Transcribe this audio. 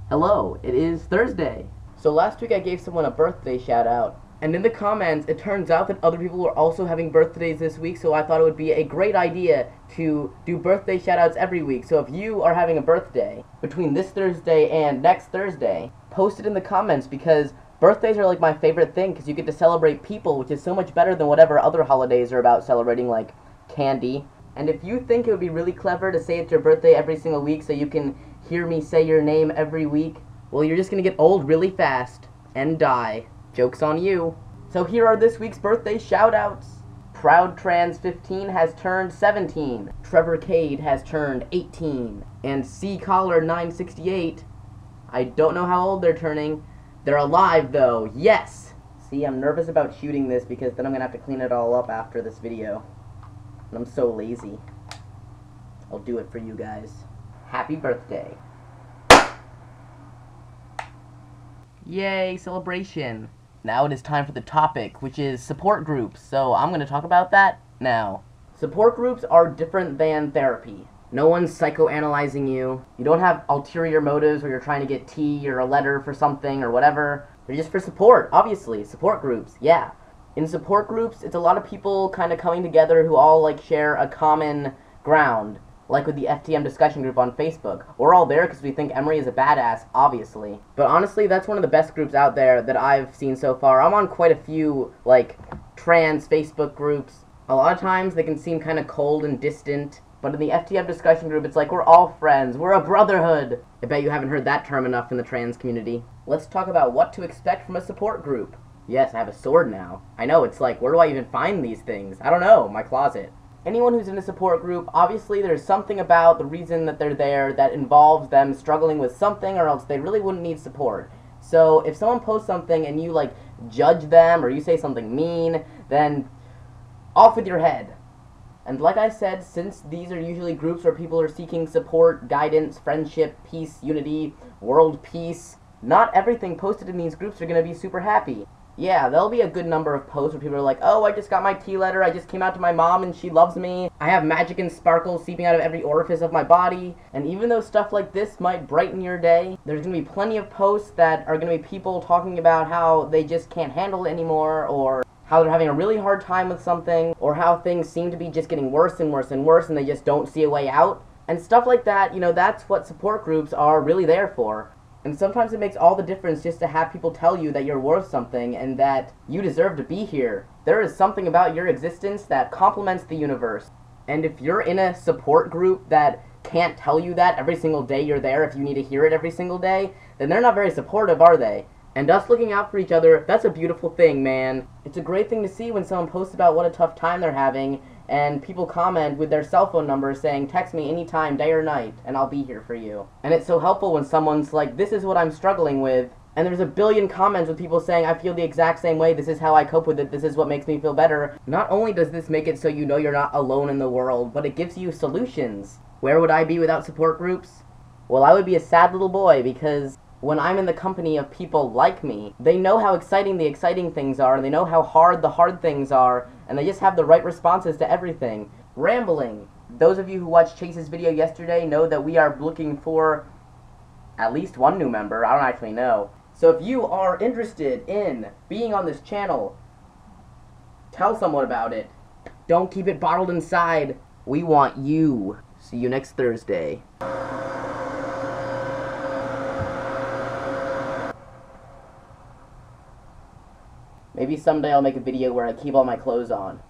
Hello, it is Thursday. So last week I gave someone a birthday shout out, and in the comments it turns out that other people were also having birthdays this week, so I thought it would be a great idea to do birthday shout outs every week. So if you are having a birthday between this Thursday and next Thursday, post it in the comments, because birthdays are like my favorite thing, because you get to celebrate people, which is so much better than whatever other holidays are about celebrating, like candy. And if you think it would be really clever to say it's your birthday every single week so you can hear me say your name every week, well, you're just gonna get old really fast and die. Joke's on you. So here are this week's birthday shoutouts. Proud Trans 15 has turned 17. Trevor Cade has turned 18. And C Collar 968, I don't know how old they're turning. They're alive though, yes! See, I'm nervous about shooting this because then I'm gonna have to clean it all up after this video. And I'm so lazy. I'll do it for you guys. Happy birthday. Yay, celebration. Now it is time for the topic, which is support groups. So I'm going to talk about that now. Support groups are different than therapy. No one's psychoanalyzing you. You don't have ulterior motives where you're trying to get tea or a letter for something or whatever. They're just for support, obviously. Support groups, yeah. In support groups, it's a lot of people kind of coming together who all like share a common ground. Like with the FTM discussion group on Facebook. We're all there because we think Emery is a badass, obviously. But honestly, that's one of the best groups out there that I've seen so far. I'm on quite a few, like, trans Facebook groups. A lot of times they can seem kind of cold and distant. But in the FTM discussion group, it's like we're all friends. We're a brotherhood. I bet you haven't heard that term enough in the trans community. Let's talk about what to expect from a support group. Yes, I have a sword now. I know, it's like, where do I even find these things? I don't know, my closet. Anyone who's in a support group, obviously there's something about the reason that they're there that involves them struggling with something, or else they really wouldn't need support. So if someone posts something and you like judge them or you say something mean, then off with your head. And like I said, since these are usually groups where people are seeking support, guidance, friendship, peace, unity, world peace, not everything posted in these groups are going to be super happy. Yeah, there'll be a good number of posts where people are like, oh, I just got my tea letter, I just came out to my mom and she loves me, I have magic and sparkles seeping out of every orifice of my body, and even though stuff like this might brighten your day, there's going to be plenty of posts that are going to be people talking about how they just can't handle it anymore, or how they're having a really hard time with something, or how things seem to be just getting worse and worse and worse and they just don't see a way out. And stuff like that, you know, that's what support groups are really there for. And sometimes it makes all the difference just to have people tell you that you're worth something and that you deserve to be here. There is something about your existence that complements the universe. And if you're in a support group that can't tell you that every single day you're there, if you need to hear it every single day, then they're not very supportive, are they? And us looking out for each other, that's a beautiful thing, man. It's a great thing to see when someone posts about what a tough time they're having, and people comment with their cell phone number saying, text me anytime, day or night, and I'll be here for you. And it's so helpful when someone's like, this is what I'm struggling with, and there's a billion comments with people saying, I feel the exact same way, this is how I cope with it, this is what makes me feel better. Not only does this make it so you know you're not alone in the world, but it gives you solutions. Where would I be without support groups? Well, I would be a sad little boy, because when I'm in the company of people like me, they know how exciting the exciting things are, and they know how hard the hard things are, and they just have the right responses to everything. Rambling. Those of you who watched Chase's video yesterday know that we are looking for at least one new member. I don't actually know. So if you are interested in being on this channel, tell someone about it. Don't keep it bottled inside. We want you. See you next Thursday. Maybe someday I'll make a video where I keep all my clothes on.